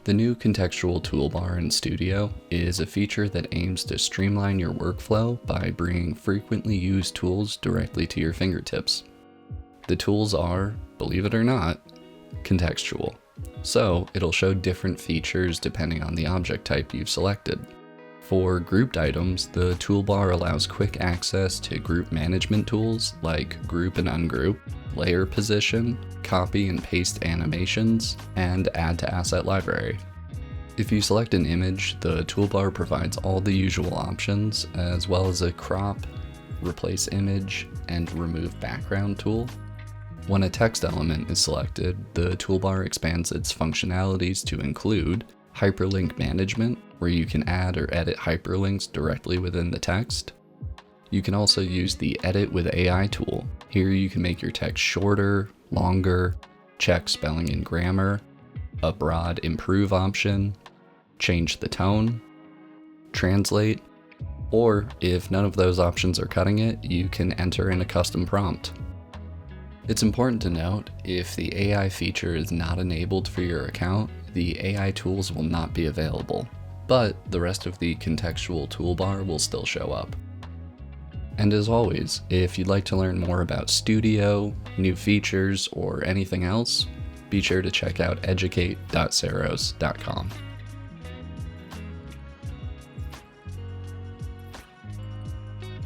The new Contextual Toolbar in Studio is a feature that aims to streamline your workflow by bringing frequently used tools directly to your fingertips. The tools are, believe it or not, contextual, so it'll show different features depending on the object type you've selected. For grouped items, the toolbar allows quick access to group management tools like group and ungroup, layer position, copy and paste animations, and add to asset library. If you select an image, the toolbar provides all the usual options, as well as a crop, replace image, and remove background tool. When a text element is selected, the toolbar expands its functionalities to include hyperlink management, where you can add or edit hyperlinks directly within the text. You can also use the Edit with AI tool. Here you can make your text shorter, longer, check spelling and grammar, a broad improve option, change the tone, translate, or if none of those options are cutting it, you can enter in a custom prompt. It's important to note, if the AI feature is not enabled for your account, the AI tools will not be available, but the rest of the contextual toolbar will still show up. And as always, if you'd like to learn more about Studio, new features, or anything else, be sure to check out educate.ceros.com.